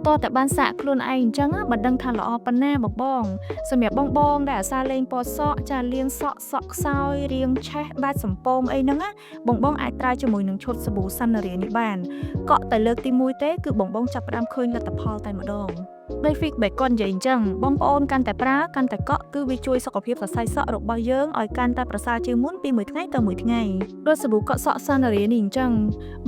តោះតែបានសាក់ខ្លួនឯងអញ្ចឹងបើដឹងថាល្អប៉ុណ្ណាបងសម្រាប់បងដែលអាសាលេងពណ៌សក់ចាលាងសក់សក់ខ្សោយរាងឆេះដាច់សំពងអីហ្នឹងណាបងអាចត្រាវជាមួយនឹងឈុតសាប៊ូសាន់ណារីនេះបានកក់តែលើកទី1ទេគឺបងចាប់ផ្ដើមឃើញលទ្ធផលតែម្ដងដោយ feedback គាត់និយាយអញ្ចឹងបងប្អូនកាន់តែប្រើកាន់តែកក់គឺវាជួយសុខភាពសរសៃសក់របស់យើងឲ្យកាន់តែប្រសើរជាងមុនពីមួយថ្ងៃទៅមួយថ្ងៃដោយសាប៊ូកក់សក់សាណារីនេះអញ្ចឹង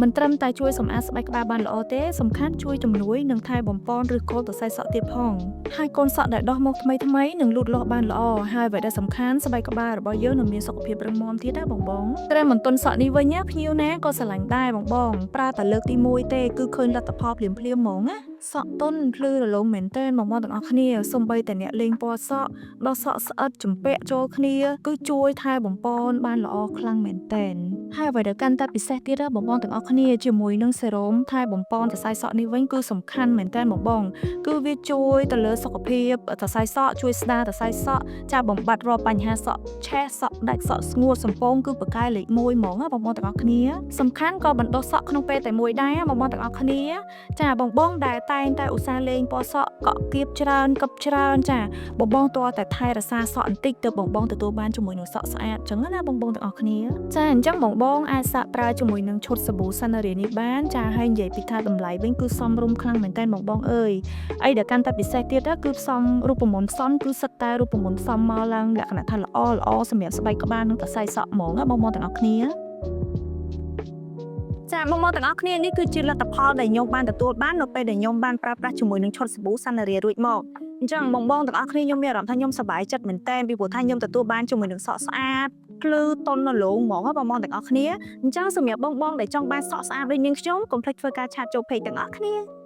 មិនត្រឹមតែជួយសម្អាតស្បែកក្បាលបានល្អទេសំខាន់ជួយជំនួយនឹងថែបំពន់ឬកូនសរសៃសក់ទៀតផងហើយកូនសក់ដែលដោះមកថ្មីនឹងលូតលាស់បានល្អហើយអ្វីដែលសំខាន់ស្បែកក្បាលរបស់យើងនឹងមានសុខភាពរឹងមាំទៀតណាបងតែមិនទន់សក់នេះវិញភ្ញៀវណាក៏ស្រឡាញ់ដែរបងប្រើតែលើកទី1ទេគឺឃើញលទ្ធផលភ្លាមហ្មងណាសក់ទន់ភ្លឺរលោងមែនទែនបងទាំងអស់គ្នាសូម្បីតែអ្នកលេងពណ៌សក់ដោះសក់ស្អិតចំពាក់ចូលគ្នាគឺជួយថែបំពន់បានល្អខ្លាំងមែនទែនហើយអ្វីដែលកាន់តែពិសេសទៀតបងទាំងអស់គ្នាជាមួយនឹងសេរ៉ូមថែបំពន់សរសៃសក់នេះវិញគឺសំខាន់មែនទែនបងគឺវាជួយទៅលើសុខភាពសរសៃសក់ជួយស្ដារសរសៃសក់ចាបំបត្តិរាល់បញ្ហាសក់ឆេះសក់ដាច់សក់ស្ងួតសំពងគឺប្រកែលេខ1ហ្មងបងទាំងអស់គ្នាសំខាន់ក៏បណ្ដុះសក់ក្នុងពេលតែមួយដែរបងទាំងអស់គ្នាចាបងដែលតែងតែឧស្សាហ៍លេងពណ៌សក់កក់គៀបច្រើនកឹបច្រើនចាបងតើតែថែរក្សាសក់បន្តិចទៅបងទទួលបានជាមួយនឹងសក់ស្អាតអញ្ចឹងណាបងទាំងអស់គ្នាចាអញ្ចឹងបងអាចសាកប្រើជាមួយនឹងឈុតសាប៊ូសាណារីនេះបានចាហើយនិយាយពីថាតម្លៃវិញគឺសមរម្យខ្លាំងមែនតើបងអើយអីដែលកាន់តែពិសេសទៀតគឺផ្សំរូបមន្តសនគឺសិតតែរូបមន្តសមមកឡើងលក្ខណៈថាល្អសម្រាប់ស្បែកក្បាលនិងសរសៃសក់ហ្មងណាបងទាំងអស់គ្នាចាបងទាំងអស់គ្នានេះគឺជាលទ្ធផលដែលខ្ញុំបានទទួលបាននៅពេលដែលខ្ញុំបានប្រើប្រាស់ជាមួយនឹងឈុតសាប៊ូសាណារីរួចមកអញ្ចឹងបងទាំងអស់គ្នាខ្ញុំមានអារម្មណ៍ថាខ្ញុំសប្បាយចិត្តមែនតើពីព្រោះថាខ្ញុំទទួលបានជាមួយនឹងសក់ស្អាតភ្លឺទន់រលោងហ្មងបងទាំងអស់គ្នាអញ្ចឹងសម្រាប់បងដែលចង់បានសក់ស្អាតដូចនាងខ្ញុំកុំភ្លេចធ្វើការឆាតចូលពេកទាំងអស់គ្នា